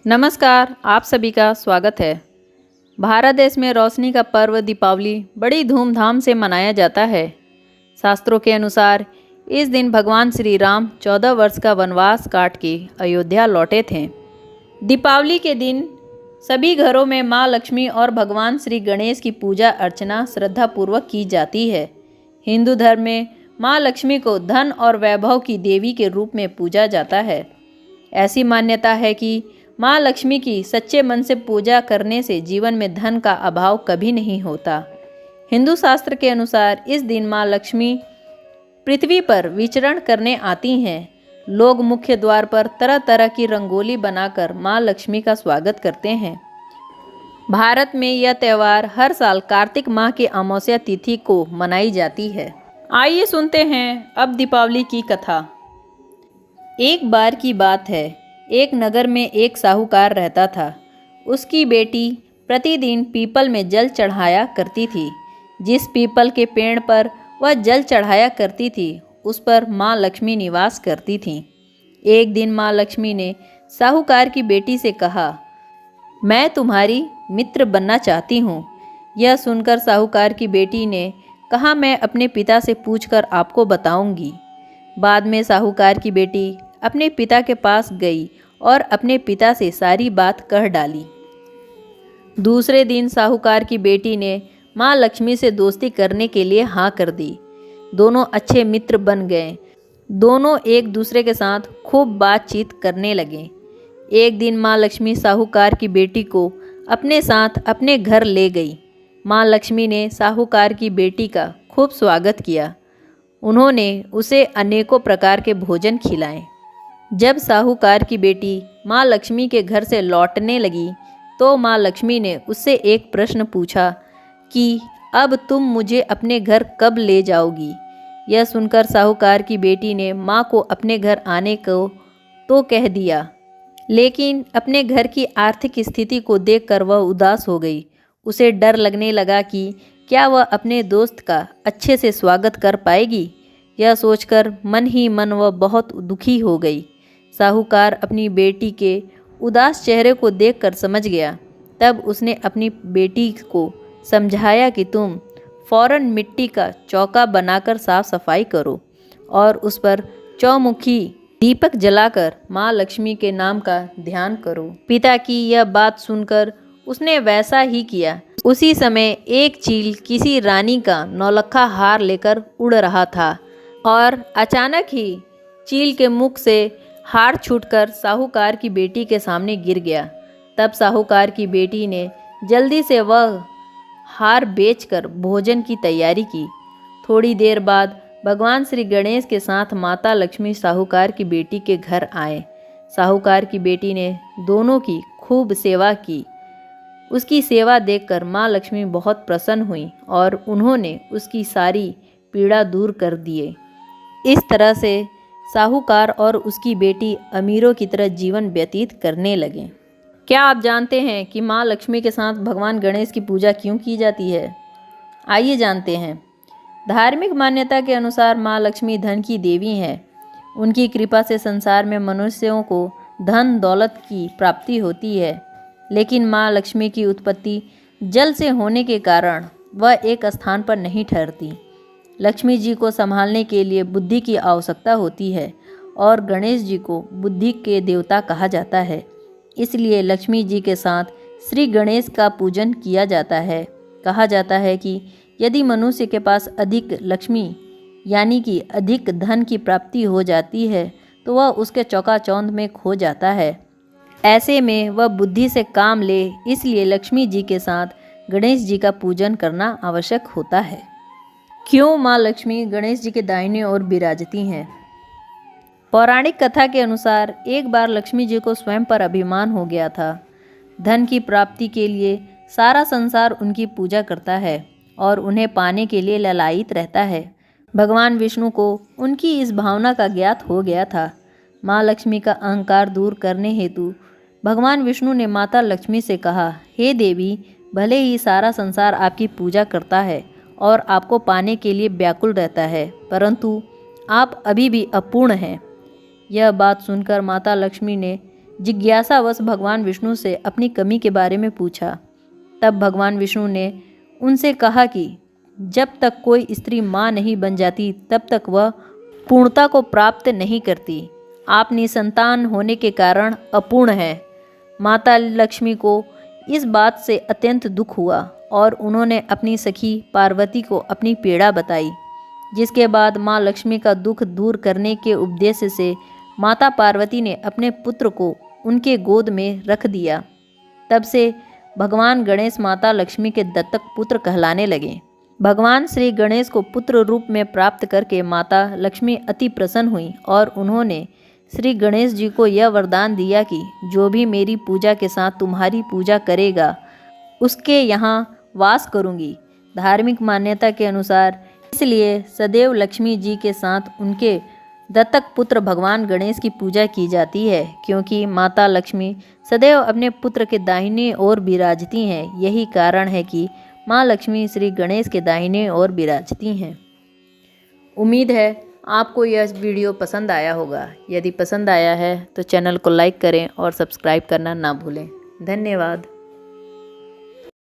नमस्कार, आप सभी का स्वागत है। भारत देश में रोशनी का पर्व दीपावली बड़ी धूमधाम से मनाया जाता है। शास्त्रों के अनुसार इस दिन भगवान श्री राम 14 वर्ष का वनवास काट के अयोध्या लौटे थे। दीपावली के दिन सभी घरों में माँ लक्ष्मी और भगवान श्री गणेश की पूजा अर्चना श्रद्धापूर्वक की जाती है। हिंदू धर्म में माँ लक्ष्मी को धन और वैभव की देवी के रूप में पूजा जाता है। ऐसी मान्यता है कि माँ लक्ष्मी की सच्चे मन से पूजा करने से जीवन में धन का अभाव कभी नहीं होता। हिंदू शास्त्र के अनुसार इस दिन माँ लक्ष्मी पृथ्वी पर विचरण करने आती हैं। लोग मुख्य द्वार पर तरह तरह की रंगोली बनाकर माँ लक्ष्मी का स्वागत करते हैं। भारत में यह त्यौहार हर साल कार्तिक माह की अमावस्या तिथि को मनाई जाती है। आइए सुनते हैं अब दीपावली की कथा। एक बार की बात है, एक नगर में एक साहूकार रहता था। उसकी बेटी प्रतिदिन पीपल में जल चढ़ाया करती थी। जिस पीपल के पेड़ पर वह जल चढ़ाया करती थी उस पर माँ लक्ष्मी निवास करती थीं। एक दिन माँ लक्ष्मी ने साहूकार की बेटी से कहा, मैं तुम्हारी मित्र बनना चाहती हूँ। यह सुनकर साहूकार की बेटी ने कहा, मैं अपने पिता से पूछकर आपको बताऊंगी। बाद में साहूकार की बेटी अपने पिता के पास गई और अपने पिता से सारी बात कह डाली। दूसरे दिन साहूकार की बेटी ने माँ लक्ष्मी से दोस्ती करने के लिए हाँ कर दी। दोनों अच्छे मित्र बन गए। दोनों एक दूसरे के साथ खूब बातचीत करने लगे। एक दिन माँ लक्ष्मी साहूकार की बेटी को अपने साथ अपने घर ले गई। माँ लक्ष्मी ने साहूकार की बेटी का खूब स्वागत किया। उन्होंने उसे अनेकों प्रकार के भोजन खिलाए। जब साहूकार की बेटी माँ लक्ष्मी के घर से लौटने लगी तो माँ लक्ष्मी ने उससे एक प्रश्न पूछा कि अब तुम मुझे अपने घर कब ले जाओगी। यह सुनकर साहूकार की बेटी ने माँ को अपने घर आने को तो कह दिया, लेकिन अपने घर की आर्थिक स्थिति को देखकर वह उदास हो गई। उसे डर लगने लगा कि क्या वह अपने दोस्त का अच्छे से स्वागत कर पाएगी। यह सोचकर मन ही मन वह बहुत दुखी हो गई। साहूकार अपनी बेटी के उदास चेहरे को देखकर समझ गया। तब उसने अपनी बेटी को समझाया कि तुम फौरन मिट्टी का चौका बनाकर साफ सफाई करो और उस पर चौमुखी दीपक जलाकर माँ लक्ष्मी के नाम का ध्यान करो। पिता की यह बात सुनकर उसने वैसा ही किया। उसी समय एक चील किसी रानी का नौलखा हार लेकर उड़ रहा था और अचानक ही चील के मुख से हार छूटकर साहूकार की बेटी के सामने गिर गया। तब साहूकार की बेटी ने जल्दी से वह हार बेचकर भोजन की तैयारी की। थोड़ी देर बाद भगवान श्री गणेश के साथ माता लक्ष्मी साहूकार की बेटी के घर आए। साहूकार की बेटी ने दोनों की खूब सेवा की। उसकी सेवा देखकर माँ लक्ष्मी बहुत प्रसन्न हुई और उन्होंने उसकी सारी पीड़ा दूर कर दिए। इस तरह से साहूकार और उसकी बेटी अमीरों की तरह जीवन व्यतीत करने लगे। क्या आप जानते हैं कि माँ लक्ष्मी के साथ भगवान गणेश की पूजा क्यों की जाती है? आइए जानते हैं। धार्मिक मान्यता के अनुसार माँ लक्ष्मी धन की देवी हैं। उनकी कृपा से संसार में मनुष्यों को धन दौलत की प्राप्ति होती है। लेकिन माँ लक्ष्मी की उत्पत्ति जल से होने के कारण वह एक स्थान पर नहीं ठहरती। लक्ष्मी जी को संभालने के लिए बुद्धि की आवश्यकता होती है और गणेश जी को बुद्धि के देवता कहा जाता है। इसलिए लक्ष्मी जी के साथ श्री गणेश का पूजन किया जाता है। कहा जाता है कि यदि मनुष्य के पास अधिक लक्ष्मी यानी कि अधिक धन की प्राप्ति हो जाती है तो वह उसके चौकाचौंध में खो जाता है। ऐसे में वह बुद्धि से काम ले, इसलिए लक्ष्मी जी के साथ गणेश जी का पूजन करना आवश्यक होता है। क्यों माँ लक्ष्मी गणेश जी के दाहिने ओर विराजती हैं? पौराणिक कथा के अनुसार एक बार लक्ष्मी जी को स्वयं पर अभिमान हो गया था। धन की प्राप्ति के लिए सारा संसार उनकी पूजा करता है और उन्हें पाने के लिए ललायित रहता है। भगवान विष्णु को उनकी इस भावना का ज्ञात हो गया था। माँ लक्ष्मी का अहंकार दूर करने हेतु भगवान विष्णु ने माता लक्ष्मी से कहा, हे देवी, भले ही सारा संसार आपकी पूजा करता है और आपको पाने के लिए व्याकुल रहता है, परंतु आप अभी भी अपूर्ण हैं। यह बात सुनकर माता लक्ष्मी ने जिज्ञासावश भगवान विष्णु से अपनी कमी के बारे में पूछा। तब भगवान विष्णु ने उनसे कहा कि जब तक कोई स्त्री माँ नहीं बन जाती तब तक वह पूर्णता को प्राप्त नहीं करती। आप निसंतान होने के कारण अपूर्ण हैं। माता लक्ष्मी को इस बात से अत्यंत दुख हुआ और उन्होंने अपनी सखी पार्वती को अपनी पीड़ा बताई, जिसके बाद माँ लक्ष्मी का दुख दूर करने के उद्देश्य से माता पार्वती ने अपने पुत्र को उनके गोद में रख दिया। तब से भगवान गणेश माता लक्ष्मी के दत्तक पुत्र कहलाने लगे। भगवान श्री गणेश को पुत्र रूप में प्राप्त करके माता लक्ष्मी अति प्रसन्न हुई और उन्होंने श्री गणेश जी को यह वरदान दिया कि जो भी मेरी पूजा के साथ तुम्हारी पूजा करेगा उसके यहाँ वास करूँगी। धार्मिक मान्यता के अनुसार इसलिए सदैव लक्ष्मी जी के साथ उनके दत्तक पुत्र भगवान गणेश की पूजा की जाती है, क्योंकि माता लक्ष्मी सदैव अपने पुत्र के दाहिने ओर विराजती हैं। यही कारण है कि माँ लक्ष्मी श्री गणेश के दाहिने ओर विराजती हैं। उम्मीद है आपको यह वीडियो पसंद आया होगा। यदि पसंद आया है तो चैनल को लाइक करें और सब्सक्राइब करना ना भूलें। धन्यवाद।